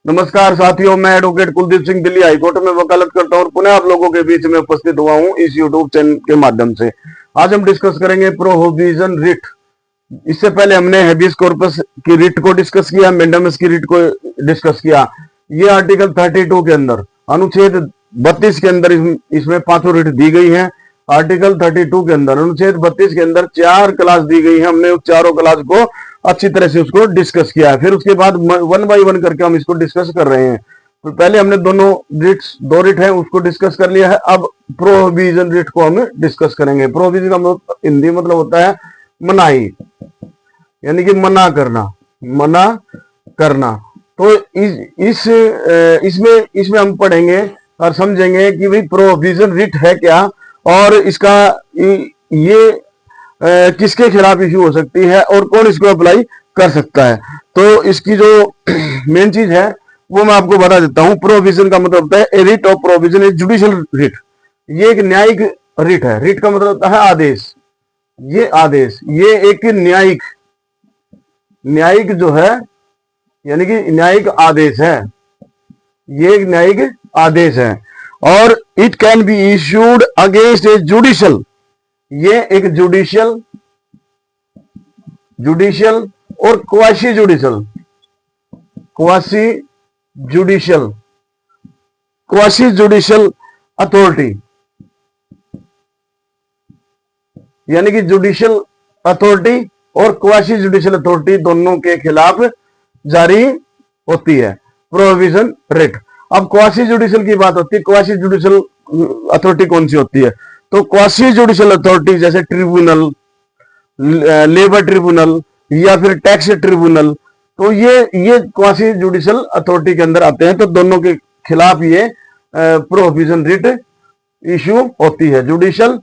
नमस्कार साथियों, मैं एडवोकेट कुलदीप सिंह दिल्ली हाईकोर्ट में वकालत करता हूं और पुनः आप लोगों के बीच में उपस्थित हुआ हूं इस यूट्यूब चैनल के माध्यम से। आज हम डिस्कस करेंगे प्रोहिबिशन रिट। इससे पहले हमने हेबियस कॉर्पस की रिट को डिस्कस किया, मेंडामस की रिट को डिस्कस किया। ये आर्टिकल 32 के अंदर अनुच्छेद 32 के अंदर इसमें पांचों रिट दी गई है। आर्टिकल 32 के अंदर अनुच्छेद 32 के अंदर 4 क्लास दी गई है। हमने उस चारों क्लास को अच्छी तरह से उसको डिस्कस किया है। फिर उसके बाद वन बाय वन करके हम इसको डिस्कस कर रहे हैं। तो पहले हमने दो रिट है उसको डिस्कस कर लिया है। अब प्रोहिबिशन रिट को हम डिस्कस करेंगे। प्रोहिबिशन का हिंदी मतलब होता है मनाही, यानी कि मना करना। तो इसमें हम पढ़ेंगे और समझेंगे कि भाई प्रोहिबिशन रिट है क्या और इसका ये किसके खिलाफ इश्यू हो सकती है और कौन इसको अप्लाई कर सकता है। तो इसकी जो मेन चीज है वो मैं आपको बता देता हूं। प्रोविजन का मतलब होता है a writ of provision is judicial writ. ये एक न्यायिक रिट है। रिट का मतलब होता है आदेश। ये आदेश, ये एक न्यायिक जो है, यानी कि न्यायिक आदेश है। ये एक न्यायिक आदेश है और it can be issued against a judicial. ये एक जुडिशियल और क्वासी जुडिशियल अथॉरिटी, यानी कि जुडिशियल अथॉरिटी और क्वासी जुडिशियल अथॉरिटी दोनों के खिलाफ जारी होती है प्रोहिबिशन रिट। अब क्वासी जुडिशियल की बात होती है। क्वासी जुडिशियल अथॉरिटी कौन सी होती है? तो क्वासी जुडिशियल अथॉरिटी जैसे ट्रिब्यूनल, लेबर ट्रिब्यूनल या फिर टैक्स ट्रिब्यूनल, तो ये क्वासी जुडिशियल अथॉरिटी के अंदर आते हैं। तो दोनों के खिलाफ ये प्रोहिबिशन रिट इश्यू होती है। Judicial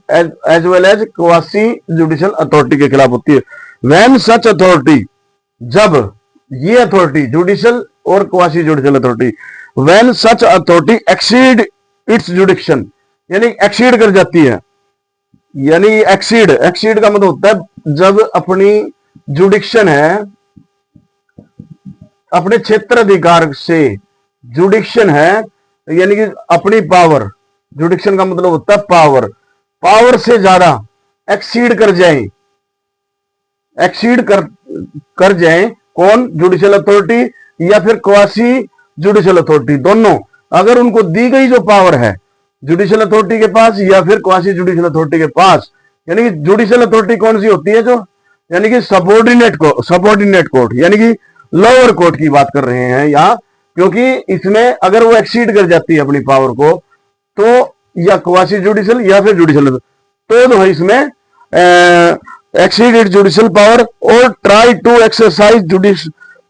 as well as quasi judicial authority के खिलाफ होती है। व्हेन सच अथॉरिटी, जब ये अथॉरिटी जुडिशियल और quasi judicial authority, when such authority exceed its jurisdiction, यानी एक्सीड कर जाती है। यानी एक्सीड का मतलब होता है जब अपनी जुडिक्शन है, अपने क्षेत्र अधिकार से जुडिक्शन है, यानी कि अपनी पावर, जुडिक्शन का मतलब होता है पावर से ज्यादा एक्सीड कर जाए कौन? जुडिशियल अथॉरिटी या फिर क्वासी जुडिशियल अथॉरिटी, दोनों। अगर उनको दी गई जो पावर है जुडिशियल अथॉरिटी के पास या फिर क्वासी जुडिशियल अथॉरिटी के पास, यानी कि जुडिशियल अथॉरिटी कौन सी होती है? जो यानी कि सबऑर्डिनेट कोर्ट, यानी कि लोअर कोर्ट की बात कर रहे हैं यहाँ, क्योंकि इसमें अगर वो एक्सीड कर जाती है अपनी पावर को, तो या क्वासी जुडिशियल या फिर जुडिशियल, तो इसमें एक्सीड इट जुडिशियल पावर और try to exercise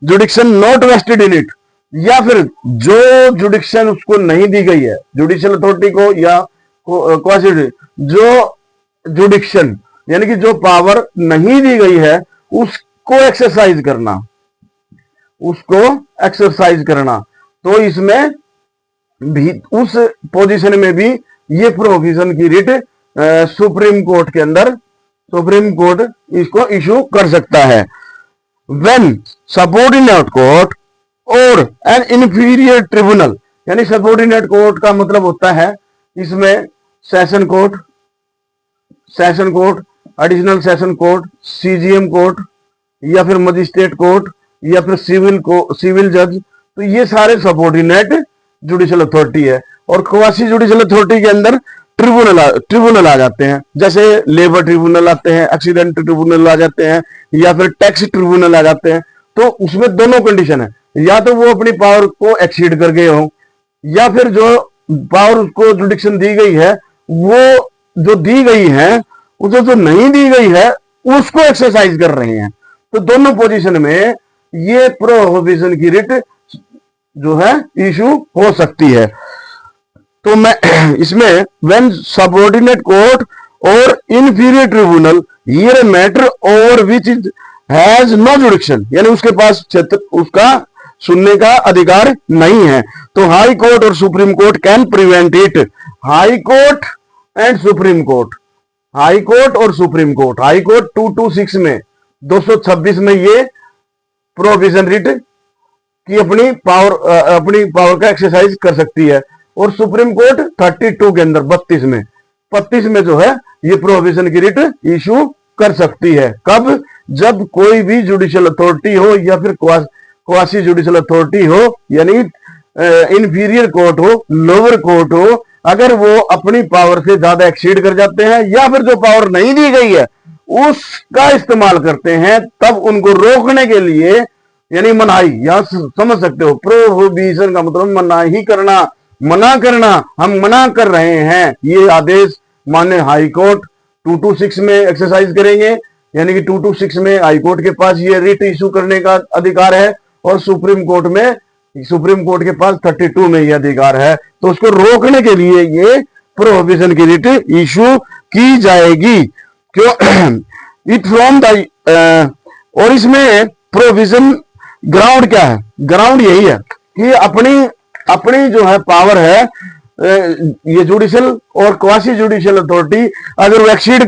jurisdiction not vested in it, या फिर जो जुडिक्शन उसको नहीं दी गई है जुडिशियल अथॉरिटी को या क्वासी, जो जुडिक्शन यानी कि जो पावर नहीं दी गई है उसको एक्सरसाइज करना, तो इसमें भी उस पोजीशन में भी ये प्रोहिबिशन की रिट सुप्रीम कोर्ट इसको इशू कर सकता है। व्हेन सबऑर्डिनेट कोर्ट और एन इंफीरियर ट्रिब्यूनल, यानी सबऑर्डिनेट कोर्ट का मतलब होता है इसमें session court, additional session court, CGM court या फिर मजिस्ट्रेट कोर्ट या फिर सिविल जज, तो ये सारे सबऑर्डिनेट जुडिशियल अथॉरिटी है। और क्वासी जुडिशियल अथॉरिटी के अंदर ट्रिब्यूनल आ जाते हैं, जैसे लेबर ट्रिब्यूनल आते हैं, एक्सीडेंट ट्रिब्यूनल आ जाते हैं या फिर टैक्स ट्रिब्यूनल आ जाते हैं। तो उसमें दोनों कंडीशन है, या तो वो अपनी पावर को एक्सीड कर गए हो, या फिर जो पावर उसको जुडिक्शन दी गई है वो जो दी गई है उसे जो नहीं दी गई है उसको एक्सरसाइज कर रहे हैं। तो दोनों पोजीशन में ये प्रोहिबिशन की रिट जो है इशू हो सकती है। तो मैं इसमें व्हेन सबऑर्डिनेट कोर्ट और inferior tribunal hear matter over which has no jurisdiction, यानी उसके पास उसका सुनने का अधिकार नहीं है, तो हाई कोर्ट और supreme court can prevent it. High court and supreme court, high court 226 में 226 में ये प्रोहिबिशन रिट कि अपनी पावर का एक्सरसाइज कर सकती है। और सुप्रीम कोर्ट 32 के अंदर 32 में जो है ये प्रोविजन की रिट इशू कर सकती है। कब? जब कोई भी जुडिशियल अथॉरिटी हो या फिर क्वासी जुडिशियल अथॉरिटी हो, यानी इंफीरियर कोर्ट हो, लोअर कोर्ट हो, अगर वो अपनी पावर से ज्यादा एक्सीड कर जाते हैं या फिर जो पावर नहीं दी गई है उसका इस्तेमाल करते हैं, तब उनको रोकने के लिए, यानी मनाही, यहां समझ सकते हो, प्रोहिबिशन का मतलब मनाही करना, मना करना, हम मना कर रहे हैं। ये आदेश माननीय हाई कोर्ट 226 में एक्सरसाइज करेंगे, यानी कि 226 में हाई कोर्ट के पास ये रिट इशू करने का अधिकार है और सुप्रीम कोर्ट के पास 32 में ये अधिकार है। तो उसको रोकने के लिए ये प्रोहिबिशन की रिट इशू की जाएगी। क्यों? इट फ्रॉम द और इसमें प्रोविजन ग्राउंड क्या है? ग्राउंड यही है कि अपनी जो है पावर है, ये जुडिशियल और क्वासी जुडिशियल अथॉरिटी अगर वो एक्सीड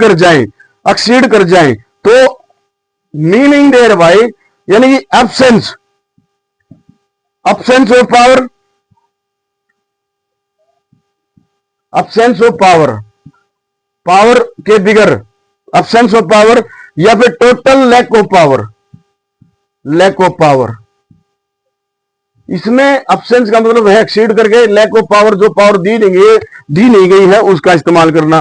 कर जाए तो मीनिंग देयर बाय, यानी कि एब्सेंस ऑफ पावर के बिगर, एब्सेंस ऑफ पावर या फिर टोटल लैक ऑफ पावर। इसमें एब्सेंस का मतलब है एक्सीड करके, लैक ऑफ पावर जो पावर दी नहीं गई है उसका इस्तेमाल करना।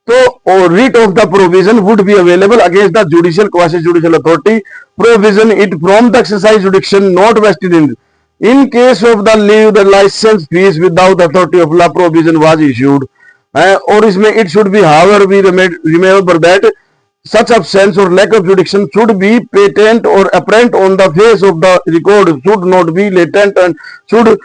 तो writ of the provision would be available against the judicial quasi judicial authority provision it from the exercise jurisdiction not vested in case of the leave the license fees without authority of law provision was issued। और इसमें it should be however be remember that such absence or lack of jurisdiction should be patent or apparent on the face of the record, should not be latent and should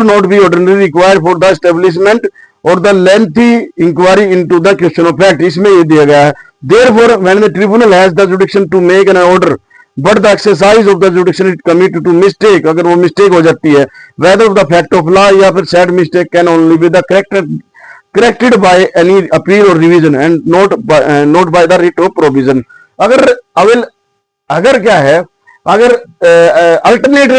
not be ordinarily required for the establishment or the lengthy inquiry into the question of fact। इसमें ये दिया गया है, therefore when the tribunal has the jurisdiction to make an order but the exercise of the jurisdiction is committed to mistake, अगर वो mistake हो जाती है, whether of the fact of law या फिर said mistake can only be the corrected by any appeal or revision and not by the writ of provision। अगर क्या है, अगर अल्टरनेट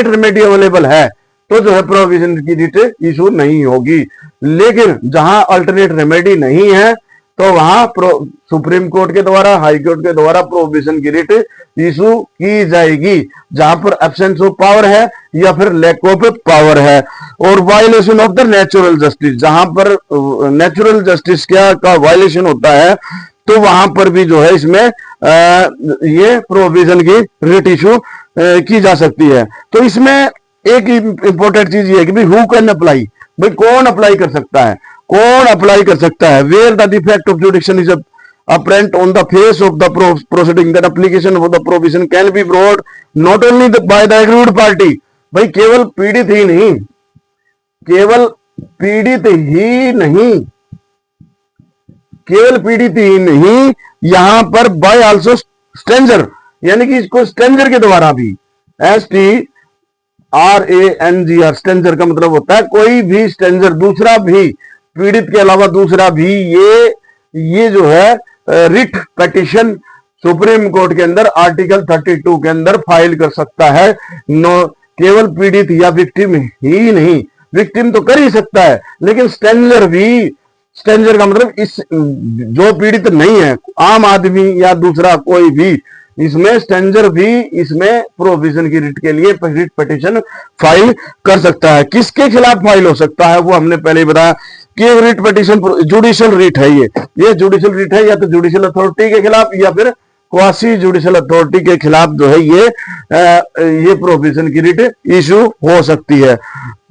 रेमेडी अवेलेबल है तो जो है प्रोविजन की रिट इशू नहीं होगी। लेकिन जहां अल्टरनेट रेमेडी नहीं है तो वहां सुप्रीम कोर्ट के द्वारा, हाई कोर्ट के द्वारा प्रोविजन की रिट इशू की जाएगी, जहां पर एब्सेंस ऑफ पावर है या फिर लैक ऑफ पावर है। और violation of the natural justice, जहां पर नेचुरल जस्टिस का वायलेशन होता है तो वहां पर भी जो है इसमें ये प्रोविजन की रिट इशू की जा सकती है। तो इसमें एक इंपॉर्टेंट चीज ये है कि भाई हु कैन अप्लाई, भाई कौन अप्लाई कर सकता है, where the defect of jurisdiction is apparent on the face of the proceeding that application of the provision can be brought not only by the aggrieved party। भाई केवल पीड़ित ही नहीं, यहां पर बाय आल्सो स्ट्रेंजर, यानी कि इसको स्ट्रेंजर के द्वारा भी, STRANGR, स्ट्रेंजर का मतलब होता है कोई भी स्ट्रेंजर, दूसरा भी, पीड़ित के अलावा दूसरा भी ये जो है रिट पिटीशन सुप्रीम कोर्ट के अंदर आर्टिकल 32 के अंदर फाइल कर सकता है। केवल पीड़ित या विक्टिम ही नहीं, विक्टिम तो कर ही सकता है, लेकिन स्ट्रेंजर का मतलब इस जो पीड़ित नहीं है, आम आदमी या दूसरा कोई भी, इसमें स्ट्रेंजर भी इसमें प्रोविजन की रिट के लिए रिट पिटीशन फाइल कर सकता है। किसके खिलाफ फाइल हो सकता है वो हमने पहले ही बताया कि रिट पिटीशन जुडिशियल रिट है, ये जुडिशियल रिट है, या तो जुडिशियल अथॉरिटी के खिलाफ या फिर क्वासी जुडिशियल अथॉरिटी के खिलाफ जो है ये प्रोविजन की रिट इशू हो सकती है।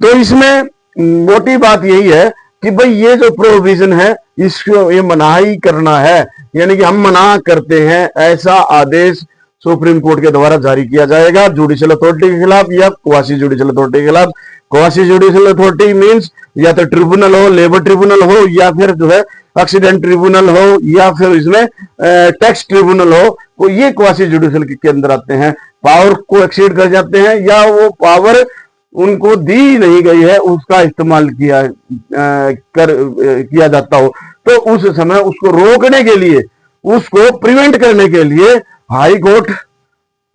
तो इसमें मोटी बात यही है कि भाई ये जो प्रोविजन है इसको ये मनाही करना है, यानी कि हम मना करते हैं, ऐसा आदेश सुप्रीम कोर्ट के द्वारा जारी किया जाएगा जुडिशियल अथॉरिटी के खिलाफ या क्वासी जुडिशियल अथॉरिटी के खिलाफ। क्वासी जुडिशियल अथॉरिटी मींस या तो ट्रिब्यूनल हो, लेबर ट्रिब्यूनल हो, या फिर जो है एक्सीडेंट ट्रिब्यूनल हो, या फिर इसमें टैक्स ट्रिब्यूनल हो, तो ये क्वासी जुडिशियल के अंदर आते हैं। पावर को एक्सीड कर जाते हैं या वो पावर उनको दी नहीं गई है उसका इस्तेमाल किया जाता हो, तो उस समय उसको रोकने के लिए, उसको प्रिवेंट करने के लिए हाई कोर्ट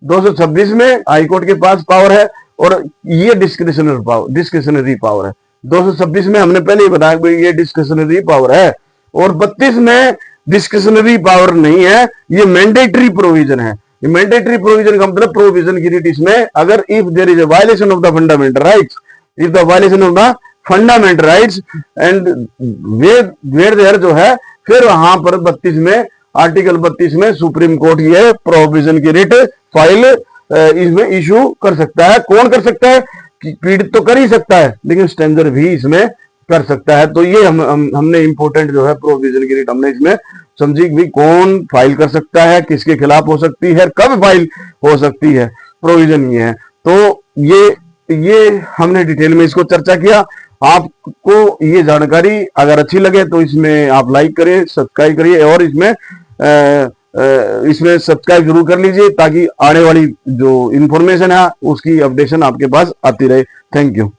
226 में हाई कोर्ट के पास पावर है और ये डिस्क्रिशनरी पावर है। 226 में हमने पहले ही बताया कि ये डिस्क्रिशनरी पावर है, और 32 में डिस्क्रिशनरी पावर नहीं है, ये मैंडेटरी प्रोविजन है। ये मैंडेटरी प्रोविजन का मतलब प्रोविजन की रीट इसमें, अगर if there is a violation of the fundamental rights, if the violation of the fundamental rights and where there जो है, फिर वहां पर 32 में, आर्टिकल 32 में सुप्रीम कोर्ट ये प्रोविजन की रिट फाइल इसमें इशू कर सकता है। कौन कर सकता है? पीड़ित तो कर ही सकता है, लेकिन स्ट्रेंजर भी इसमें कर सकता है। तो ये हमने इंपोर्टेंट जो है प्रोविजन की रिट हमने इसमें समझी कि कौन फाइल कर सकता है, किसके खिलाफ हो सकती है, कब फाइल हो सकती है, प्रोविजन ये है। तो ये हमने डिटेल में इसको चर्चा किया। आपको ये जानकारी अगर अच्छी लगे तो इसमें आप लाइक करें, सब्सक्राइब करिए, और इसमें सब्सक्राइब जरूर कर लीजिए ताकि आने वाली जो इंफॉर्मेशन है उसकी अपडेशन आपके पास आती रहे। Thank you.